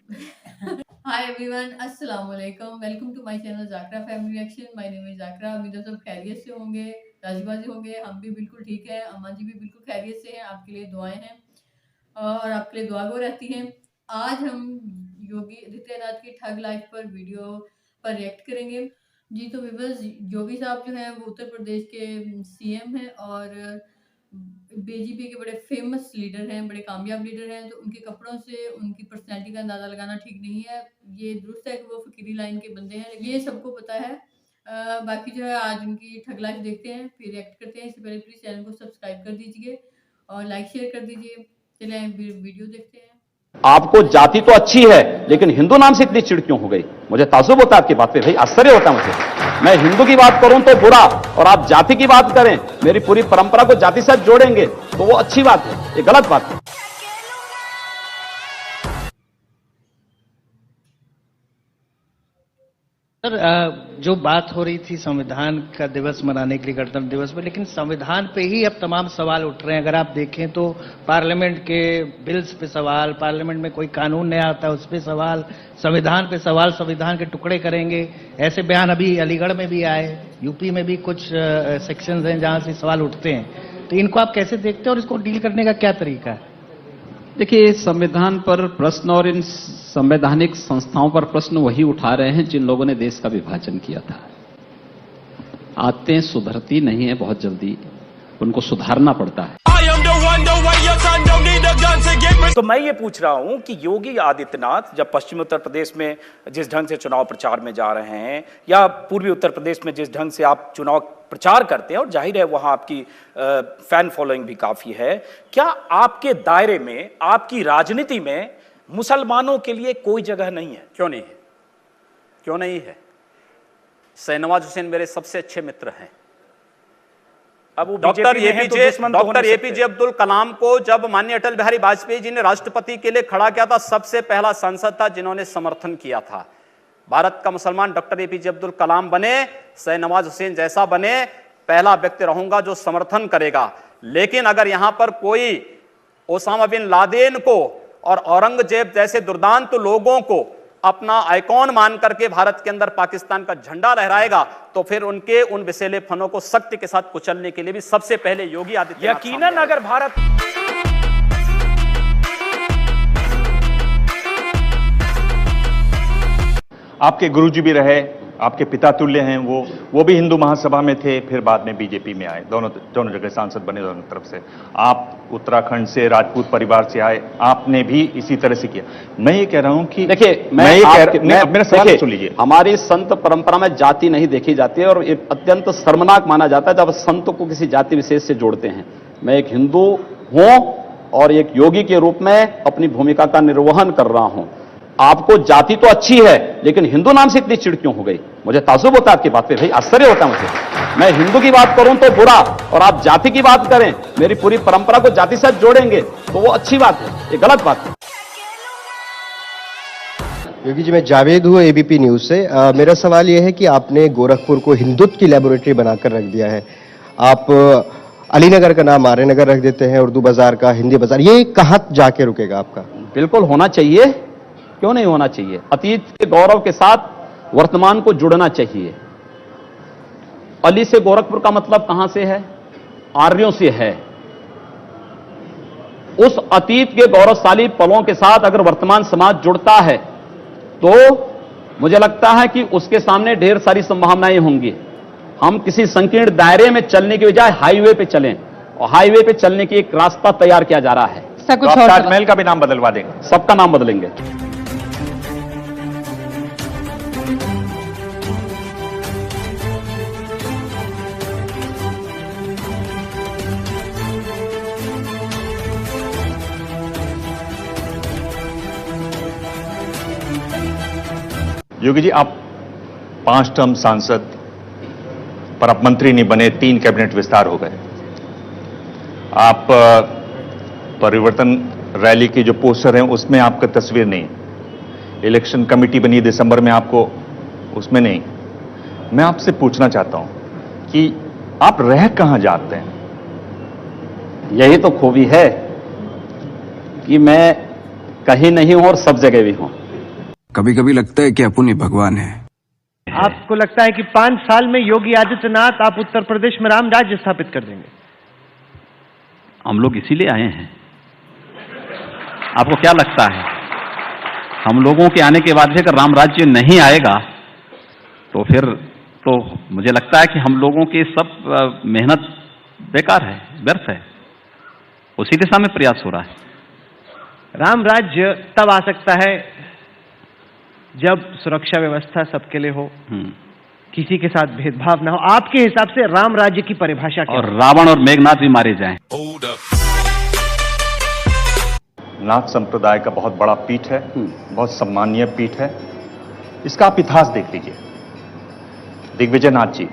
हाय everyone, अस्सलाम वालेकुम। Welcome to my channel Zakra family reaction. My name is Zakra. उम्मीद है सब खैरियत से होंगे, राज़ी-बाज़ी होंगे। हम भी बिल्कुल ठीक हैं, अम्मा जी भी बिल्कुल खैरियत से हैं। आपके लिए दुआएं हैं और आपके लिए दुआ गो रहती हैं। आज हम योगी आदित्यनाथ की ठग लाइफ पर वीडियो पर रिएक्ट करेंगे। जी तो व्यूअर्स, योगी साहब जो हैं वो उत्तर प्रदेश के सीएम हैं और बीजेपी के बड़े फेमस लीडर हैं, बड़े कामयाब लीडर हैं। तो उनके कपड़ों से उनकी पर्सनैलिटी का अंदाज़ा लगाना ठीक नहीं है। ये दुरुस्त है कि वो फ़कीरी लाइन के बंदे हैं, ये सबको पता है। बाकी जो है आज उनकी ठग लाइफ देखते हैं, फिर रिएक्ट करते हैं। इससे पहले प्लीज़ चैनल को सब्सक्राइब कर दीजिए और लाइक शेयर कर दीजिए। चलें वीडियो देखते हैं। आपको जाति तो अच्छी है, लेकिन हिंदू नाम से इतनी चिढ़ क्यों हो गई? मुझे ताज्जुब होता है आपकी बात पे, भाई आश्चर्य होता है मुझे। मैं हिंदू की बात करूं तो बुरा, और आप जाति की बात करें, मेरी पूरी परंपरा को जाति से जोड़ेंगे तो वो अच्छी बात है, ये गलत बात है। सर, जो बात हो रही थी संविधान का दिवस मनाने के लिए, गणतंत्र दिवस में, लेकिन संविधान पे ही अब तमाम सवाल उठ रहे हैं। अगर आप देखें तो पार्लियामेंट के बिल्स पे सवाल, पार्लियामेंट में कोई कानून नया आता है उस पे सवाल, संविधान पे सवाल, संविधान के टुकड़े करेंगे, ऐसे बयान अभी अलीगढ़ में भी आए, यूपी में भी कुछ सेक्शंस हैं जहां से सवाल उठते हैं। तो इनको आप कैसे देखते हैं और इसको डील करने का क्या तरीका है? देखिए, संविधान पर प्रश्न और इन संवैधानिक संस्थाओं पर प्रश्न वही उठा रहे हैं जिन लोगों ने देश का विभाजन किया था। आदतें सुधरती नहीं है बहुत जल्दी, उनको सुधारना पड़ता है। तो मैं ये पूछ रहा हूं कि योगी आदित्यनाथ जब पश्चिमी उत्तर प्रदेश में जिस ढंग से चुनाव प्रचार में जा रहे हैं, या पूर्वी उत्तर प्रदेश में जिस ढंग से आप चुनाव प्रचार करते हैं, और जाहिर है वहां आपकी फैन फॉलोइंग भी काफी है, क्या आपके दायरे में, आपकी राजनीति में मुसलमानों के लिए कोई जगह नहीं है? क्यों नहीं है? क्यों नहीं है? शाहनवाज हुसैन मेरे सबसे अच्छे मित्र हैं। अब डॉक्टर एपीजे अब्दुल कलाम को जब माननीय अटल बिहारी वाजपेयी जी ने राष्ट्रपति के लिए खड़ा किया था, सबसे पहला सांसद था जिन्होंने समर्थन किया था। भारत का मुसलमान डॉक्टर एपीजे अब्दुल कलाम बने, शाहनवाज हुसैन जैसा बने, पहला व्यक्ति रहूंगा जो समर्थन करेगा। लेकिन अगर यहां पर कोई ओसामा बिन लादेन को और औरंगजेब जैसे दुर्दांत लोगों को अपना आइकॉन मान करके भारत के अंदर पाकिस्तान का झंडा लहराएगा, तो फिर उनके उन विषैले फनों को सख्ती के साथ कुचलने के लिए भी सबसे पहले योगी आदित्यनाथ यकीनन अगर भारत आपके गुरुजी भी रहे, आपके पिता तुल्य हैं, वो भी हिंदू महासभा में थे, फिर बाद में बीजेपी में आए, दोनों जगह सांसद बने, दोनों तरफ से। आप उत्तराखंड से राजपूत परिवार से आए, आपने भी इसी तरह से किया। मैं ये कह रहा हूं कि देखिए, मेरा सवाल सुन लीजिए। हमारी संत परंपरा में जाति नहीं देखी जाती है, और ये अत्यंत शर्मनाक माना जाता है जब संत को किसी जाति विशेष से जोड़ते हैं। मैं एक हिंदू हूं और एक योगी के रूप में अपनी भूमिका का निर्वहन कर रहा हूं। आपको जाति तो अच्छी है, लेकिन हिंदू नाम से इतनी चिढ़ क्यों हो गई? मुझे ताज्जुब होता है आपकी बात पे, भाई आश्चर्य होता है मुझे। मैं हिंदू की बात करूं तो बुरा, और आप जाति की बात करें, मेरी पूरी परंपरा को जाति से जोड़ेंगे तो वो अच्छी बात है, ये गलत बात है। योगी जी, मैं जावेद हूँ एबीपी न्यूज से। मेरा सवाल यह है कि आपने गोरखपुर को हिंदुत्व की लेबोरेटरी बनाकर रख दिया है। आप अलीनगर का नाम आर्यनगर रख देते हैं, उर्दू बाजार का हिंदी बाजार। ये कहाँ जाके रुकेगा आपका? बिल्कुल होना चाहिए, क्यों नहीं होना चाहिए? अतीत के गौरव के साथ वर्तमान को जुड़ना चाहिए। अली से गोरखपुर का मतलब कहां से है? आर्यों से है। उस अतीत के गौरवशाली पलों के साथ अगर वर्तमान समाज जुड़ता है तो मुझे लगता है कि उसके सामने ढेर सारी संभावनाएं होंगी। हम किसी संकीर्ण दायरे में चलने की बजाय हाईवे पे चलें, और हाईवे पे चलने की एक रास्ता तैयार किया जा रहा है। तो आप ताजमहल का भी नाम बदलवा देंगे? सबका नाम बदलेंगे। योगी जी, आप 5 टर्म सांसद, पर आप मंत्री नहीं बने, 3 कैबिनेट विस्तार हो गए। आप परिवर्तन रैली की जो पोस्टर हैं उसमें आपका तस्वीर नहीं, इलेक्शन कमेटी बनी दिसंबर में, आपको उसमें नहीं। मैं आपसे पूछना चाहता हूं कि आप रह कहां जाते हैं? यही तो खूबी है कि मैं कहीं नहीं हूं और सब जगह भी हूं। कभी कभी लगता है कि अपन ही भगवान है। आपको लगता है कि 5 साल में योगी आदित्यनाथ आप उत्तर प्रदेश में राम राज्य स्थापित कर देंगे? हम लोग इसीलिए आए हैं। आपको क्या लगता है, हम लोगों के आने के बाद भी अगर राम राज्य नहीं आएगा तो फिर तो मुझे लगता है कि हम लोगों की सब मेहनत बेकार है, व्यर्थ है। उसी दिशा में प्रयास हो रहा है। राम राज्य तब आ सकता है जब सुरक्षा व्यवस्था सबके लिए हो, किसी के साथ भेदभाव ना हो। आपके हिसाब से राम राज्य की परिभाषा क्या और रावण और मेघनाथ भी मारे जाएं। नाथ संप्रदाय का बहुत बड़ा पीठ है, बहुत सम्मानीय पीठ है। इसका आप इतिहास देख लीजिए। दिग्विजय नाथ जी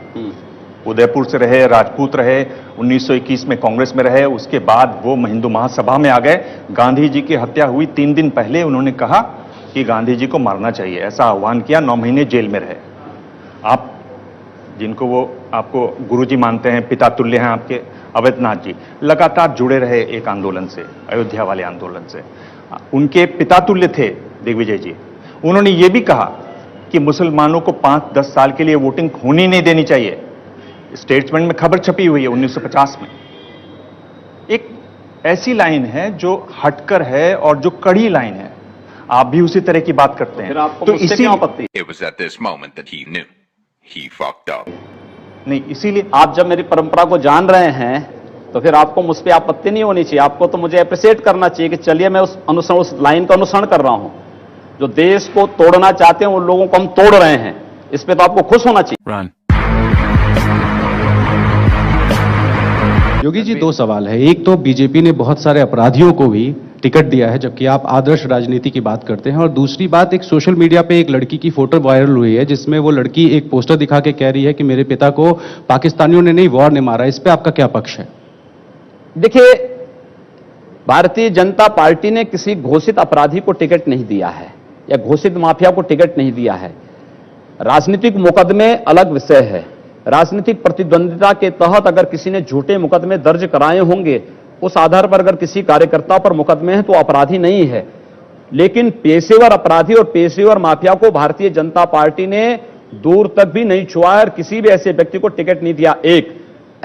उदयपुर से रहे, राजपूत रहे, 1921 में कांग्रेस में रहे, उसके बाद वो हिंदू महासभा में आ गए। गांधी जी की हत्या हुई 3 दिन पहले उन्होंने कहा कि गांधी जी को मारना चाहिए, ऐसा आह्वान किया। 9 महीने जेल में रहे। आप जिनको वो आपको गुरुजी मानते हैं, पिता तुल्य हैं आपके, अवैधनाथ जी लगातार जुड़े रहे एक आंदोलन से, अयोध्या वाले आंदोलन से। उनके पिता तुल्य थे दिग्विजय जी। उन्होंने ये भी कहा कि मुसलमानों को 5-10 साल के लिए वोटिंग होनी नहीं देनी चाहिए। स्टेट्समेंट में खबर छपी हुई है 1950 में। एक ऐसी लाइन है जो हटकर है और जो कड़ी लाइन है। आप भी उसी तरह की बात करते हैं, तो इसी आपत्ति नहीं, इसीलिए आप जब मेरी परंपरा को जान रहे हैं तो फिर आपको मुझ पे आपत्ति नहीं होनी चाहिए। आपको तो मुझे अप्रिशिएट करना चाहिए कि चलिए मैं उस लाइन का अनुसरण कर रहा हूं। जो देश को तोड़ना चाहते हैं उन लोगों को हम तोड़ रहे हैं, इस पे तो आपको खुश होना चाहिए। योगी जी, 2 सवाल है। एक तो बीजेपी ने बहुत सारे अपराधियों को भी टिकट दिया है, जबकि आप आदर्श राजनीति की बात करते हैं। और दूसरी बात, एक सोशल मीडिया पे एक लड़की की फोटो वायरल हुई है जिसमें वो लड़की एक पोस्टर दिखा के कह रही है कि मेरे पिता को पाकिस्तानियों ने नहीं, वॉर ने मारा। इस पे आपका क्या पक्ष है? देखिए, भारतीय जनता पार्टी ने किसी घोषित अपराधी को टिकट नहीं दिया है या घोषित माफिया को टिकट नहीं दिया है। राजनीतिक मुकदमे अलग विषय है। राजनीतिक प्रतिद्वंदिता के तहत अगर किसी ने झूठे मुकदमे दर्ज कराए होंगे, उस आधार पर अगर किसी कार्यकर्ता पर मुकदमे हैं तो अपराधी नहीं है। लेकिन पेशेवर अपराधी और पेशेवर माफिया को भारतीय जनता पार्टी ने दूर तक भी नहीं छुआ और किसी भी ऐसे व्यक्ति को टिकट नहीं दिया। एक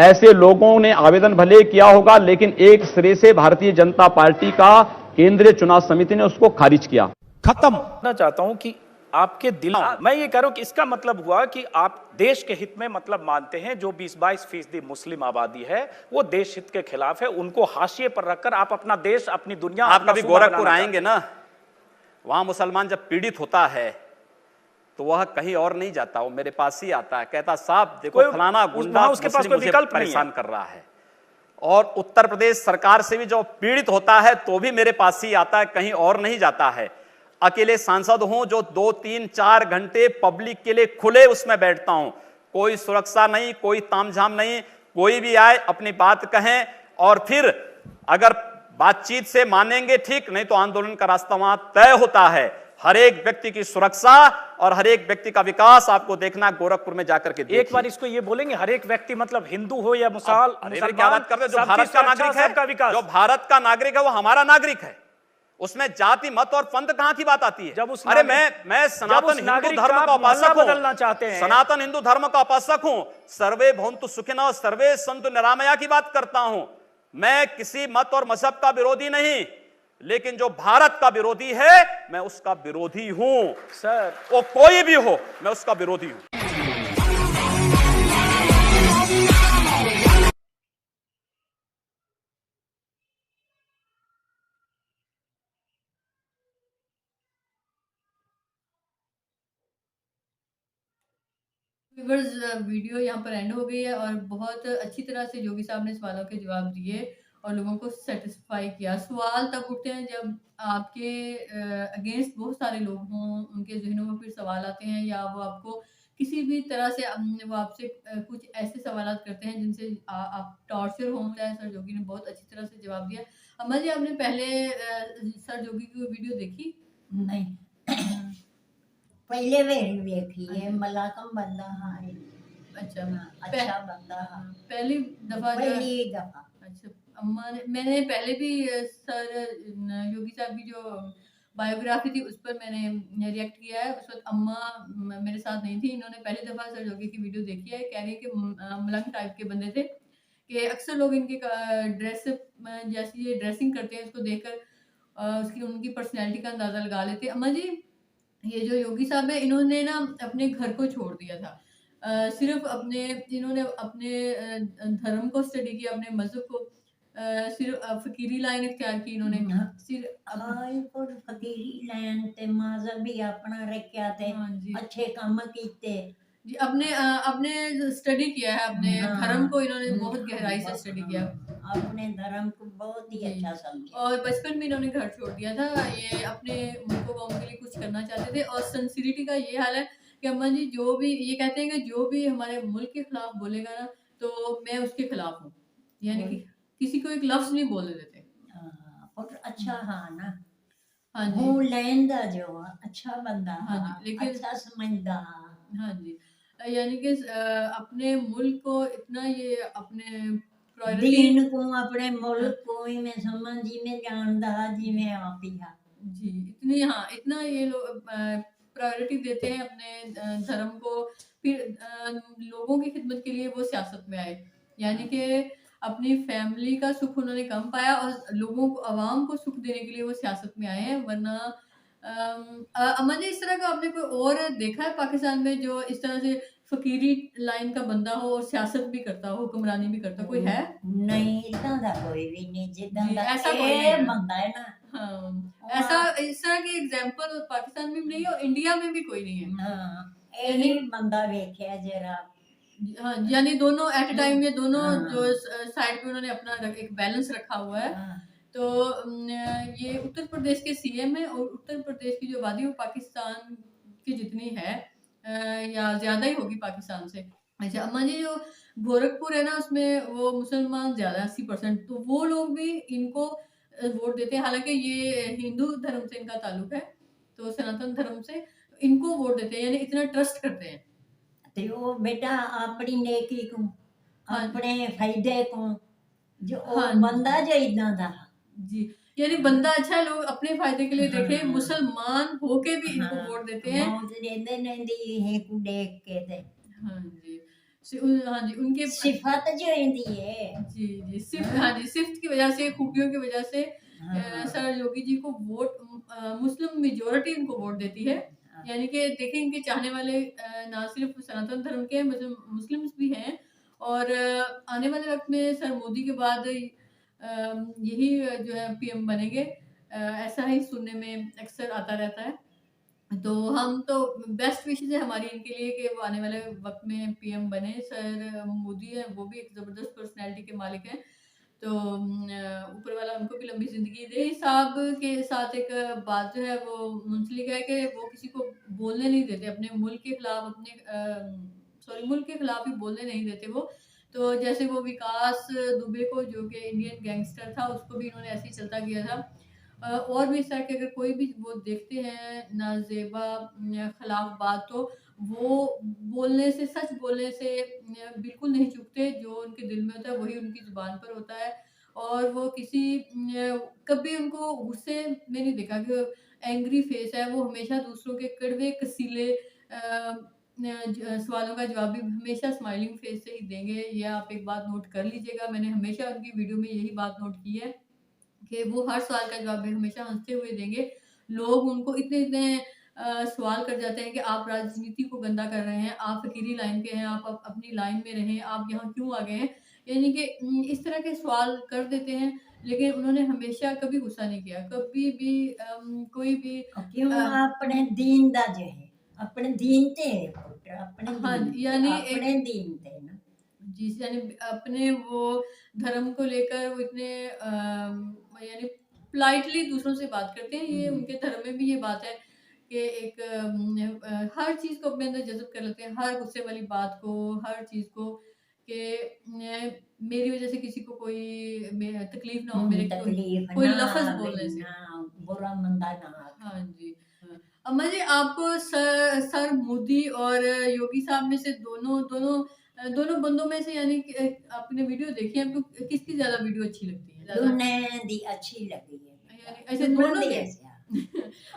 ऐसे लोगों ने आवेदन भले किया होगा, लेकिन एक सिरे से भारतीय जनता पार्टी का केंद्रीय चुनाव समिति ने उसको खारिज किया। खत्म करना चाहता हूं कि आपके दिल, मैं ये कह रहा हूं कि इसका मतलब हुआ कि आप देश के हित में मतलब मानते हैं। जो 20-22% मुस्लिम आबादी है वो देश हित के खिलाफ है, उनको हाशिए पर रखकर आप अपना देश, अपनी दुनिया, आप कभी गोरखपुर आएंगे ना, वहां मुसलमान जब पीड़ित होता है तो वह कहीं और नहीं जाता, वो मेरे पास ही आता है, कहता साहब देखो फलाना गुंडा उसके पास कोई विकल्प परेशान कर रहा है। और उत्तर प्रदेश सरकार से भी जो पीड़ित होता है तो भी मेरे पास ही आता है, कहीं और नहीं जाता है। अकेले सांसद हूं जो 2-3-4 घंटे पब्लिक के लिए खुले उसमें बैठता हूं। कोई सुरक्षा नहीं, कोई तामझाम नहीं, कोई भी आए अपनी बात कहें और फिर अगर बातचीत से मानेंगे ठीक, नहीं तो आंदोलन का रास्ता वहां तय होता है। हर एक व्यक्ति की सुरक्षा और हर एक व्यक्ति का विकास आपको देखना, गोरखपुर में जाकर के देखिए। एक बार इसको ये बोलेंगे, हर एक व्यक्ति मतलब हिंदू हो या मुसलमान, क्या बात कर रहे हैं? जो भारत का नागरिक है, जो भारत का नागरिक है वो हमारा नागरिक है। उसमें जाति मत और पंथ कहां की बात आती है? जब उस अरे मैं सनातन हिंदू धर्म का उपासक हूं, बदलना चाहते हैं। सनातन हिंदू धर्म का उपासक हूं। सर्वे भवन्तु सुखिनः सर्वे सन्तु निरामया की बात करता हूं। मैं किसी मत और मजहब का विरोधी नहीं, लेकिन जो भारत का विरोधी है मैं उसका विरोधी हूं। सर वो कोई भी हो, मैं उसका विरोधी हूं। वीडियो यहाँ पर एंड हो गई है और बहुत अच्छी तरह से योगी साहब ने सवालों के जवाब दिए और लोगों को सेटिस्फाई किया। सवाल तब उठते हैं जब आपके अगेंस्ट बहुत सारे लोग हों, उनके जहनों में फिर सवाल आते हैं या वो आपको किसी भी तरह से वो आपसे कुछ ऐसे सवाल करते हैं जिनसे आप टॉर्चर हों। सर योगी ने बहुत अच्छी तरह से जवाब दिया। अम्मा जी, आपने पहले सर योगी की वीडियो देखी? नहीं पहले मेरी देखी है। मलाकम बंदा है। अच्छा, अच्छा बंदा है। पहली दफा पहली दफा। अच्छा, अम्मा ने, मैंने पहले भी सर योगी साहब की जो बायोग्राफी थी, उस पर मैंने रिएक्ट किया है। उस वक़्त अम्मा मेरे साथ नहीं थी, इन्होंने पहली दफ़ा सर योगी की वीडियो देखी है। कह रही है कि मलंग टाइप के बंदे थे, कि अक्सर लोग इनके ड्रेस जैसी ये ड्रेसिंग करते हैं, उसको देखकर उसकी उनकी पर्सनैलिटी का अंदाज़ा लगा लेते हैं। अम्मा जी, ये जो योगी साहब है, इन्होंने ना अपने घर को छोड़ दिया था। सिर्फ़ इन्होंने अपने धर्म को स्टडी किया, अपने मज़हब को, सिर्फ़ फ़कीरी लाइन इख्तियार की इन्होंने। और फकीरी लाइन ते मज़हब भी अपना रखा थे, हाँ जी। अच्छे काम कीते जी, अपने स्टडी किया है, अपने धर्म को इन्होंने बहुत गहराई से स्टडी किया। अपने धर्म को बहुत ही अच्छा समझा। और बचपन में इन्होंने घर छोड़ दिया था। ये अपने मुल्क कौम के लिए कुछ करना चाहते थे। और सिंसियरिटी का ये हाल है कि अम्मा जी जो भी ये कहते हैं कि जो भी हमारे मुल्क के खिलाफ बोलेगा ना, तो मैं उसके खिलाफ हूँ। यानी कि किसी को एक लफ्ज़ नहीं बोलने देते। और अच्छा हाँ ना, हाँ जी। वो लैंदा जो अच्छा बंदा, हाँ जी, लेकिन अच्छा समझदा। हाँ जी। यानी कि अपने मुल्क को इतना ये अपने प्रायोरिटी दीन को, अपने मुल्क को ही में समझी में जानदा जिवें आप ही हा। जी, इतना ये लोग प्रायोरिटी देते हैं अपने धर्म को। फिर लोगों की खिदमत के लिए वो सियासत में आए। यानी कि अपनी फैमिली का सुख उन्होंने कम पाया और लोगों को, आवाम को सुख देने के लिए वो सियासत में आए हैं। वरना अम्मा जी, इस तरह का आपने कोई और देखा है पाकिस्तान में जो इस तरह से फ़कीरी लाइन का बंदा हो और सियासत भी करता हो, हुक्मरानी भी करता हो, कोई है? नहीं, इतना दा कोई भी नहीं जिदा जी, दा ऐसा कोई नहीं ये है। बंदा है ना। हाँ, ऐसा इस तरह के एग्जाम्पल पाकिस्तान में भी नहीं है और इंडिया में भी कोई नहीं है। हाँ, यही बंदा वेख्या जरा। हाँ, यानी दोनों एट अ टाइम, ये दोनों हाँ। जो साइड पे उन्होंने अपना एक बैलेंस रखा हुआ है। तो ये उत्तर प्रदेश के सीएम है और उत्तर प्रदेश की जो आबादी वो पाकिस्तान की जितनी है या ज़्यादा ही होगी पाकिस्तान से। अच्छा अम्मा जी, जो गोरखपुर है ना, उसमें वो मुसलमान ज़्यादा 80%, तो वो लोग भी इनको वोट देते हैं। हालांकि ये हिंदू धर्म से इनका ताल्लुक है, तो सनातन धर्म से इनको वोट देते हैं, यानी इतना ट्रस्ट करते हैं। ते वो बेटा अपनी नेकी को, अपने फायदे को, जो बंदा जो इदा दा। जी, यानी बंदा अच्छा है, लोग अपने फायदे के लिए देखे, मुसलमान होके भी इनको वोट देते हैं। मौत देंदे नंदी है को देख के दे। हाँ जी। हाँ जी, उनके सिफत जो इंदी है। जी, जी, सिर्फ हाँ जी, सिफ्त की वजह से, खूबियों की वजह से सर योगी जी को मुस्लिम मेजॉरिटी इनको वोट देती है। यानी कि देखें, इनके चाहने वाले ना सिर्फ सनातन धर्म के मुस्लिम्स भी हैं। और आने वाले वक्त में सर मोदी के बाद यही जो है पीएम बनेंगे, ऐसा ही सुनने में अक्सर आता रहता है। तो हम तो बेस्ट विशेज़ है हमारी इनके लिए कि वो आने वाले वक्त में पीएम बने। सर मोदी है, वो भी एक ज़बरदस्त पर्सनैलिटी के मालिक हैं। तो ऊपर वाला उनको भी लंबी ज़िंदगी दे। साहब के साथ एक बात जो है वो मुंसलिक है कि वो किसी को बोलने नहीं देते अपने मुल्क के खिलाफ, मुल्क के खिलाफ ही बोलने नहीं देते वो। तो जैसे वो विकास दुबे को, जो कि इंडियन गैंगस्टर था, उसको भी इन्होंने ऐसे ही चलता किया था। और भी इस तरह के अगर कोई भी वो देखते हैं नाजेबा खिलाफ बात, तो वो बोलने से, सच बोलने से बिल्कुल नहीं चूकते। जो उनके दिल में होता है वही उनकी ज़ुबान पर होता है। और वो कभी उनको गुस्से में नहीं देखा कि एंग्री फेस है। वो हमेशा दूसरों के कड़वे कसीले सवालों का जवाब भी हमेशा स्माइलिंग फेस से ही देंगे। ये आप एक बात नोट कर लीजिएगा। मैंने हमेशा उनकी वीडियो में यही बात नोट की है कि वो हर सवाल का जवाब भी हमेशा हंसते हुए देंगे। लोग उनको इतने सवाल कर जाते हैं कि आप राजनीति को गंदा कर रहे हैं, आप फ़कीरी लाइन के हैं, आप अपनी लाइन में रहें, आप यहाँ क्यों आ गए हैं? यानी कि इस तरह के सवाल कर देते हैं, लेकिन उन्होंने हमेशा कभी गुस्सा नहीं किया, कभी भी कोई भी क्यों अपने दीन दा जो है, अपने दीन ते पुत्र, अपने हाँ, यानी अपने दीन ते ना। जी, यानी अपने वो धर्म को लेकर वो इतने यानी पोलाइटली दूसरों से बात करते हैं। ये उनके धर्म में भी ये बात है कि हर चीज़ को अपने अंदर जज़्ब कर लेते हैं, हर गुस्से वाली बात को, हर चीज़ को, कि मेरी वज़ह से किसी को कोई तकलीफ ना हो, मेरे कोई लफ्ज़ बोलने से। बुरा मंदा ना। हाँ जी। अम्मा जी, आपको सर मोदी और योगी साहब में से दोनों बंदों में से, यानी कि आपने वीडियो देखी है, आपको किसकी ज़्यादा वीडियो अच्छी लगती है? दोनों दी अच्छी लगी है। यानी ऐसे दोनों के?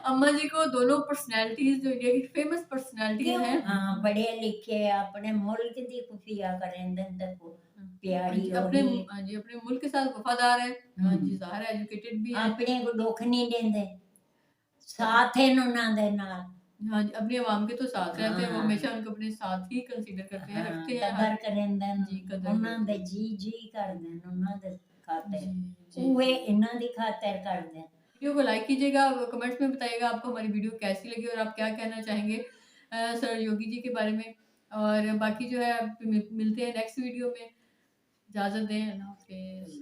अम्मा जी को दोनों पर्सनैलिटीज जो इंडिया की फेमस पर्सनैलिटी क्यों हैं, हाँ पढ़े लिखे अपने मुल्क दी खुफिया करें को प्यारी अपने होगी हाँ जी, अपने मुल्क के साथ वफादार है। हाँ जी, हम्म। ज़ाहिर है एजुकेटेड भी है। अपने को दुख नहीं देंदे साथ हैं उन्हां दे नाल हाँ जी, अपनी आवाम के तो साथ रहते हैं, वो हाँ। हमेशा उनको अपने साथ ही कंसीडर करते हैं, रखते हैं। कदर करेंदे जी, कदर उन्हां करते दे हैं। जी जी करदे उन्हां दे खातिर जी, उहे इन्हां दी खातिर करदे वीडियो को लाइक कीजिएगा, कमेंट्स में बताइएगा आपको हमारी वीडियो कैसी लगी और आप क्या कहना चाहेंगे सर योगी जी के बारे में। और बाकी जो है मिलते हैं नेक्स्ट वीडियो में। इजाज़त दें, अल्लाह हाफ़िज़।